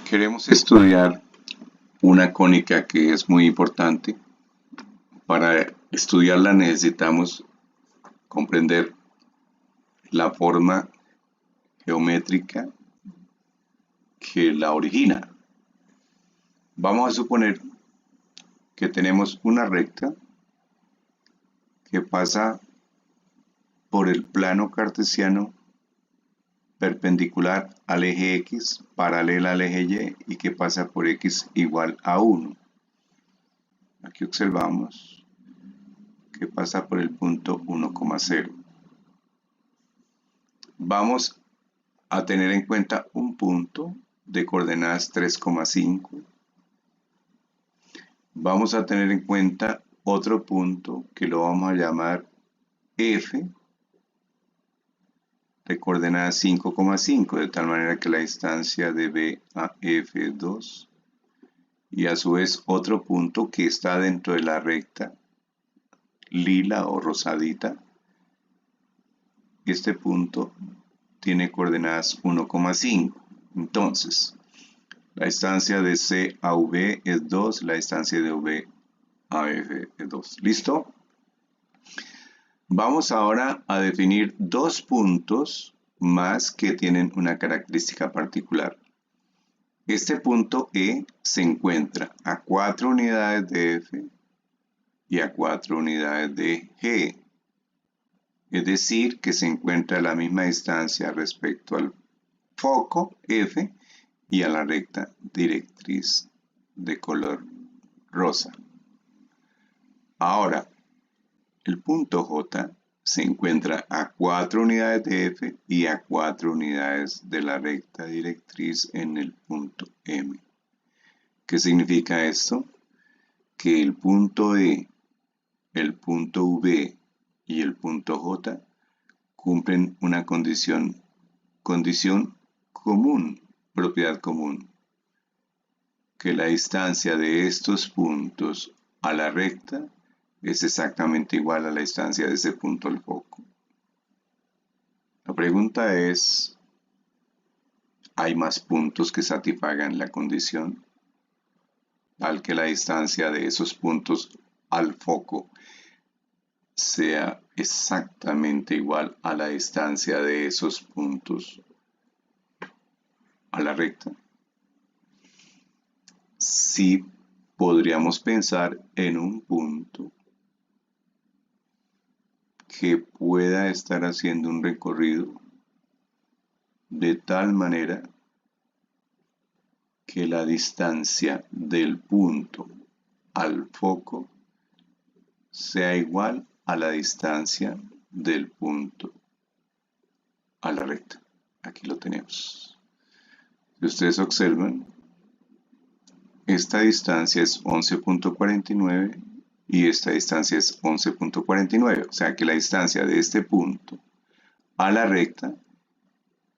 Queremos estudiar una cónica que es muy importante. Para estudiarla necesitamos comprender la forma geométrica que la origina. Vamos a suponer que tenemos una recta que pasa por el plano cartesiano perpendicular al eje X, paralela al eje Y y que pasa por X igual a 1. Aquí observamos que pasa por el punto 1,0. Vamos a tener en cuenta un punto de coordenadas 3,5. Vamos a tener en cuenta otro punto que lo vamos a llamar F de coordenadas 5,5, de tal manera que la distancia de B a F es 2. Y a su vez otro punto que está dentro de la recta lila o rosadita. Este punto tiene coordenadas 1,5. Entonces, la distancia de C a V es 2, la distancia de V a F es 2. ¿Listo? Vamos ahora a definir dos puntos más que tienen una característica particular. Este punto E se encuentra a 4 unidades de F y a 4 unidades de G. Es decir, que se encuentra a la misma distancia respecto al foco F y a la recta directriz de color rosa. Ahora, el punto J se encuentra a 4 unidades de F y a 4 unidades de la recta directriz en el punto M. ¿Qué significa esto? Que el punto E, el punto V y el punto J cumplen una condición común, propiedad común, que la distancia de estos puntos a la recta es exactamente igual a la distancia de ese punto al foco. La pregunta es, ¿hay más puntos que satisfagan la condición tal que la distancia de esos puntos al foco sea exactamente igual a la distancia de esos puntos a la recta? Sí, podríamos pensar en un punto que pueda estar haciendo un recorrido de tal manera que la distancia del punto al foco sea igual a la distancia del punto a la recta. Aquí lo tenemos. Si ustedes observan, esta distancia es 11,49 y esta distancia es 11,49. O sea que la distancia de este punto a la recta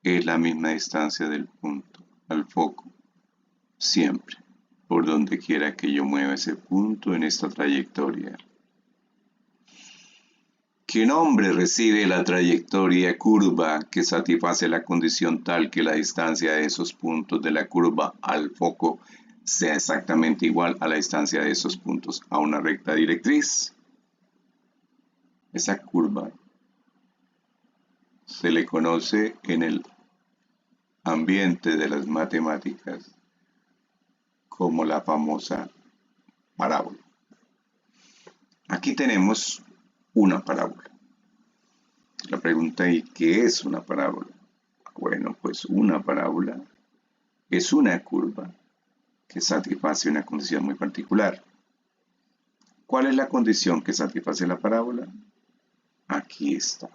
es la misma distancia del punto al foco, siempre, por donde quiera que yo mueva ese punto en esta trayectoria. ¿Qué nombre recibe la trayectoria curva que satisface la condición tal que la distancia de esos puntos de la curva al foco sea exactamente igual a la distancia de esos puntos a una recta directriz? Esa curva se le conoce en el ambiente de las matemáticas como la famosa parábola. Aquí tenemos una parábola. La pregunta es, ¿qué es una parábola? Bueno, pues una parábola es una curva que satisface una condición muy particular. ¿Cuál es la condición que satisface la parábola? Aquí está.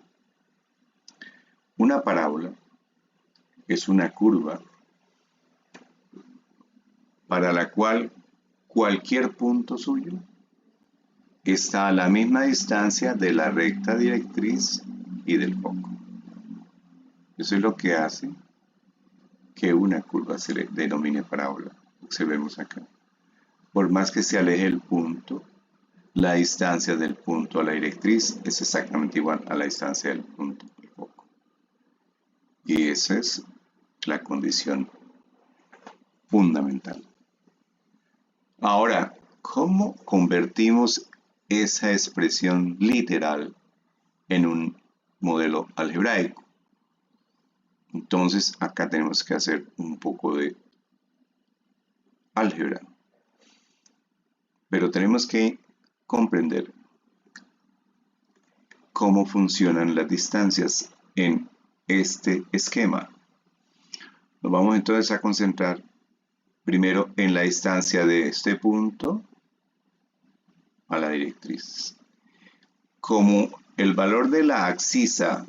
Una parábola es una curva para la cual cualquier punto suyo está a la misma distancia de la recta directriz y del foco. Eso es lo que hace que una curva se le denomine parábola. Observemos acá. Por más que se aleje el punto, la distancia del punto a la directriz es exactamente igual a la distancia del punto al foco. Y esa es la condición fundamental. Ahora, ¿cómo convertimos esa expresión literal en un modelo algebraico? Entonces, acá tenemos que hacer un poco de álgebra. Pero tenemos que comprender cómo funcionan las distancias en este esquema. Nos vamos entonces a concentrar primero en la distancia de este punto a la directriz. Como el valor de la abscisa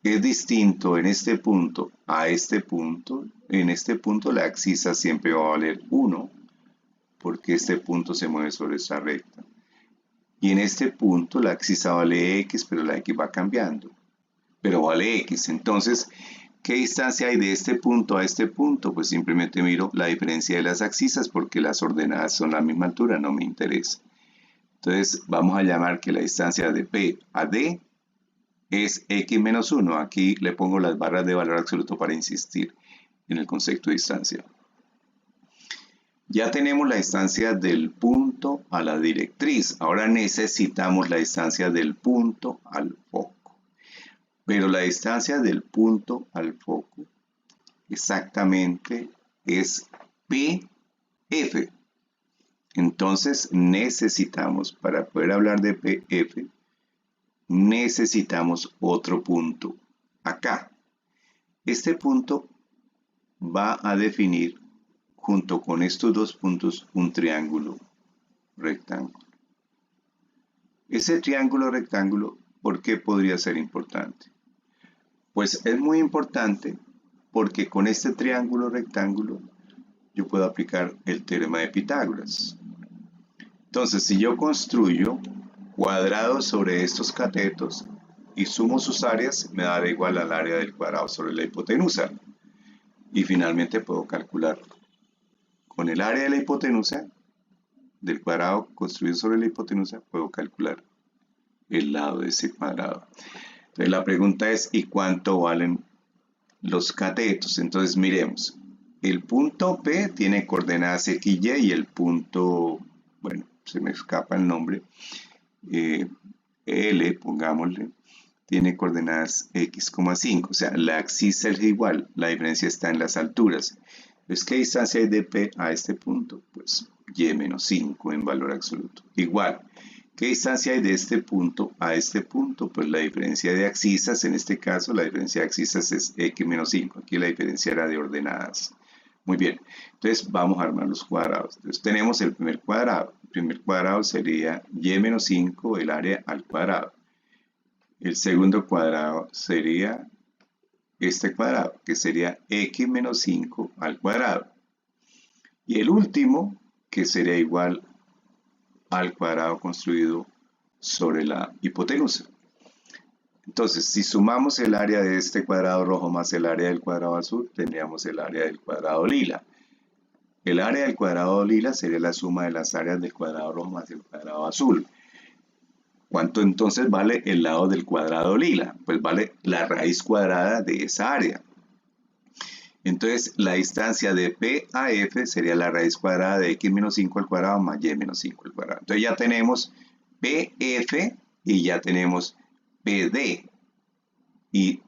es distinto en este punto a este punto, en este punto la abscisa siempre va a valer 1, porque este punto se mueve sobre esta recta. Y en este punto la abscisa vale x, pero la x va cambiando, pero vale x. Entonces, ¿qué distancia hay de este punto a este punto? Pues simplemente miro la diferencia de las abscisas, porque las ordenadas son la misma altura, no me interesa. Entonces, vamos a llamar que la distancia de P a D es x menos 1. Aquí le pongo las barras de valor absoluto para insistir en el concepto de distancia. Ya tenemos la distancia del punto a la directriz. Ahora necesitamos la distancia del punto al foco. Pero la distancia del punto al foco exactamente es PF. Entonces necesitamos, para poder hablar de PF, necesitamos otro punto acá. Este punto va a definir junto con estos dos puntos un triángulo rectángulo. Ese triángulo rectángulo, ¿por qué podría ser importante? Pues es muy importante porque con este triángulo rectángulo yo puedo aplicar el teorema de Pitágoras. Entonces, si yo construyo cuadrados sobre estos catetos y sumo sus áreas, me dará igual al área del cuadrado sobre la hipotenusa. Y finalmente puedo calcular con el área de la hipotenusa, del cuadrado construido sobre la hipotenusa, puedo calcular el lado de ese cuadrado. Entonces la pregunta es, ¿y cuánto valen los catetos? Entonces miremos, el punto P tiene coordenadas x, y y el punto, bueno, se me escapa el nombre, L, pongámosle, tiene coordenadas x,5, o sea, la abscisa es igual, la diferencia está en las alturas. Entonces, ¿qué distancia hay de P a este punto? Pues y menos 5 en valor absoluto. Igual, ¿qué distancia hay de este punto a este punto? Pues la diferencia de abscisas, en este caso, la diferencia de abscisas es x menos 5. Aquí la diferencia era de ordenadas. Muy bien, entonces vamos a armar los cuadrados. Entonces tenemos el primer cuadrado. El primer cuadrado sería y menos 5, el área al cuadrado. El segundo cuadrado sería este cuadrado, que sería x menos 5 al cuadrado. Y el último, que sería igual al cuadrado construido sobre la hipotenusa. Entonces, si sumamos el área de este cuadrado rojo más el área del cuadrado azul, tendríamos el área del cuadrado lila. El área del cuadrado lila sería la suma de las áreas del cuadrado rojo más el cuadrado azul. ¿Cuánto entonces vale el lado del cuadrado lila? Pues vale la raíz cuadrada de esa área. Entonces, la distancia de P a F sería la raíz cuadrada de x menos 5 al cuadrado más y menos 5 al cuadrado. Entonces ya tenemos PF y ya tenemos PD. Y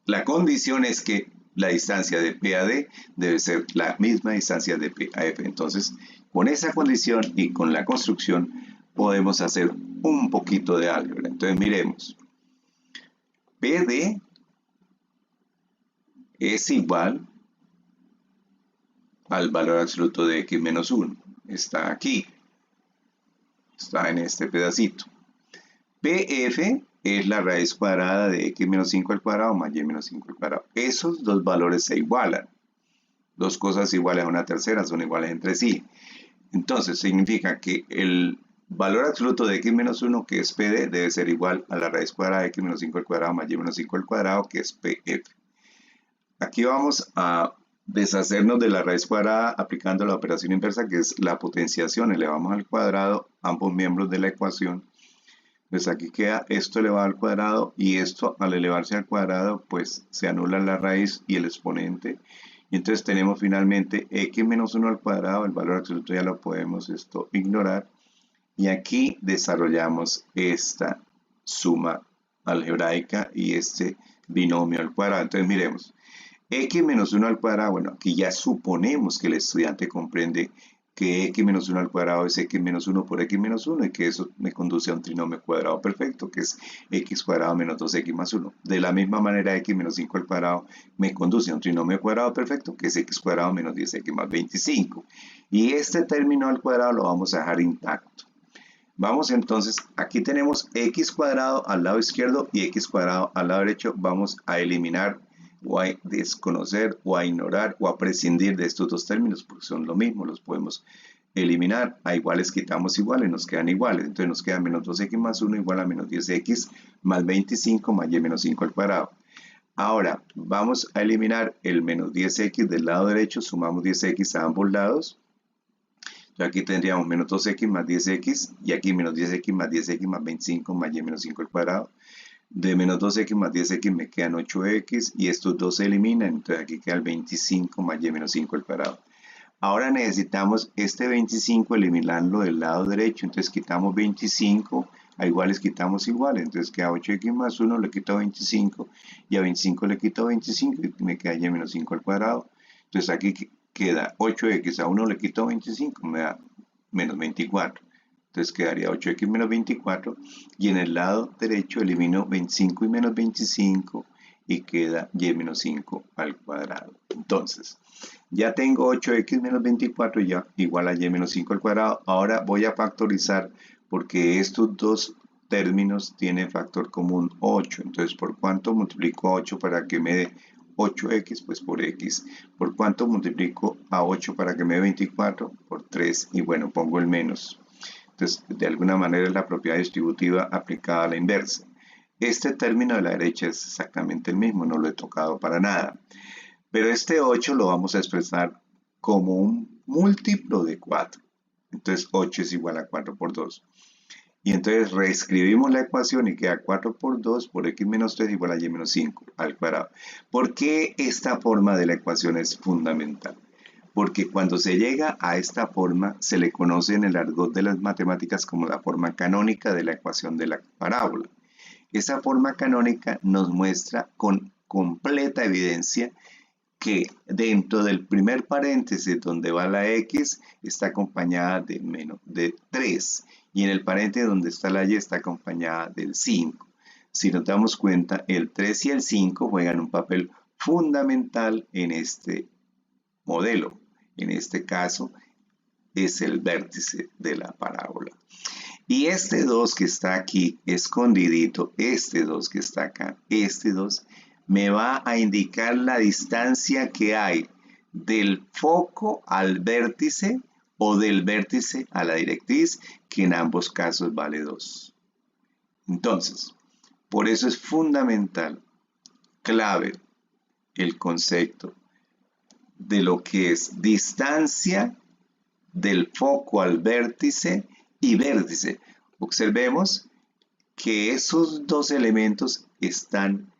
la condición es que la distancia de P a D debe ser la misma distancia de P a F. Entonces, con esa condición y con la construcción podemos hacer un poquito de álgebra. Entonces miremos. PD es igual al valor absoluto de x menos 1. Está aquí. Está en este pedacito. PF es la raíz cuadrada de x menos 5 al cuadrado más y menos 5 al cuadrado. Esos dos valores se igualan. Dos cosas iguales a una tercera son iguales entre sí. Entonces significa que el valor absoluto de x menos 1, que es PD, debe ser igual a la raíz cuadrada de x menos 5 al cuadrado más y menos 5 al cuadrado, que es PF. Aquí vamos a deshacernos de la raíz cuadrada aplicando la operación inversa, que es la potenciación. Elevamos al cuadrado ambos miembros de la ecuación. Pues aquí queda esto elevado al cuadrado y esto al elevarse al cuadrado pues se anula la raíz y el exponente Y entonces tenemos finalmente x menos 1 al cuadrado, el valor absoluto ya lo podemos ignorar. Y aquí desarrollamos esta suma algebraica y este binomio al cuadrado. Entonces miremos, x menos 1 al cuadrado, bueno, aquí ya suponemos que el estudiante comprende que x menos 1 al cuadrado es x menos 1 por x menos 1 y que eso me conduce a un trinomio cuadrado perfecto, que es x cuadrado menos 2x más 1. De la misma manera, x menos 5 al cuadrado me conduce a un trinomio cuadrado perfecto, que es x cuadrado menos 10x más 25. Y este término al cuadrado lo vamos a dejar intacto. Vamos entonces, aquí tenemos x cuadrado al lado izquierdo y x cuadrado al lado derecho. Vamos a eliminar o a desconocer o a ignorar o a prescindir de estos dos términos porque son lo mismo, los podemos eliminar. A iguales quitamos iguales, nos quedan iguales. Entonces nos queda menos 2x más 1 igual a menos 10x más 25 más y menos 5 al cuadrado. Ahora vamos a eliminar el menos 10x del lado derecho, sumamos 10x a ambos lados. Aquí tendríamos menos 2x más 10x y aquí menos 10x más 10x más 25 más y menos 5 al cuadrado. De menos 2x más 10x me quedan 8x y estos dos se eliminan, entonces aquí queda el 25 más y menos 5 al cuadrado. Ahora necesitamos este 25 eliminarlo del lado derecho, entonces quitamos 25, a iguales quitamos iguales, entonces queda 8x más 1, le quito 25 y a 25 le quito 25 y me queda y menos 5 al cuadrado. Entonces aquí queda 8x, a 1 le quito 25, me da menos 24. Entonces quedaría 8x menos 24 y en el lado derecho elimino 25 y menos 25 y queda y menos 5 al cuadrado. Entonces, ya tengo 8x menos 24 ya igual a y menos 5 al cuadrado. Ahora voy a factorizar porque estos dos términos tienen factor común 8. Entonces, ¿por cuánto multiplico 8 para que me dé 8x? Pues por x. ¿Por cuánto multiplico a 8 para que me dé 24? Por 3. Y bueno, pongo el menos. Entonces, de alguna manera es la propiedad distributiva aplicada a la inversa. Este término de la derecha es exactamente el mismo, no lo he tocado para nada. Pero este 8 lo vamos a expresar como un múltiplo de 4. Entonces 8 es igual a 4 por 2. Y entonces reescribimos la ecuación y queda 4 por 2 por x menos 3 igual a y menos 5 al cuadrado. ¿Por qué esta forma de la ecuación es fundamental? Porque cuando se llega a esta forma se le conoce en el argot de las matemáticas como la forma canónica de la ecuación de la parábola. Esa forma canónica nos muestra con completa evidencia que dentro del primer paréntesis donde va la x está acompañada de 3 y en el paréntesis donde está la y está acompañada del 5. Si nos damos cuenta, el 3 y el 5 juegan un papel fundamental en este modelo. En este caso es el vértice de la parábola. Y este 2 que está aquí escondidito, este 2 que está acá, este 2 me va a indicar la distancia que hay del foco al vértice o del vértice a la directriz, que en ambos casos vale 2. Entonces, por eso es fundamental, clave, el concepto de lo que es distancia del foco al vértice y vértice. Observemos que esos dos elementos están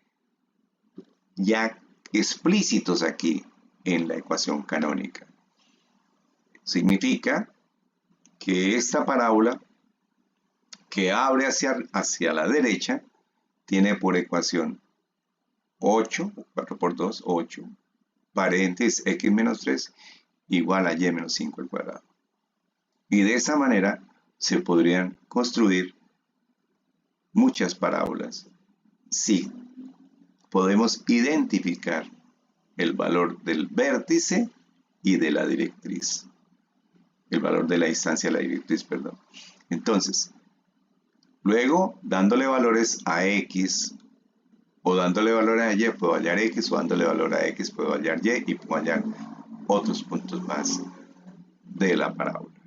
ya explícitos aquí en la ecuación canónica. Significa que esta parábola que abre hacia la derecha tiene por ecuación 8, 4 por 2, 8, paréntesis x menos 3 igual a y menos 5 al cuadrado. Y de esa manera se podrían construir muchas parábolas si podemos identificar el valor del vértice y de la directriz. El valor de la distancia a la directriz, perdón. Entonces, luego, dándole valores a x o dándole valor a y, puedo hallar x, o dándole valor a x, puedo hallar y, y puedo hallar otros puntos más de la parábola.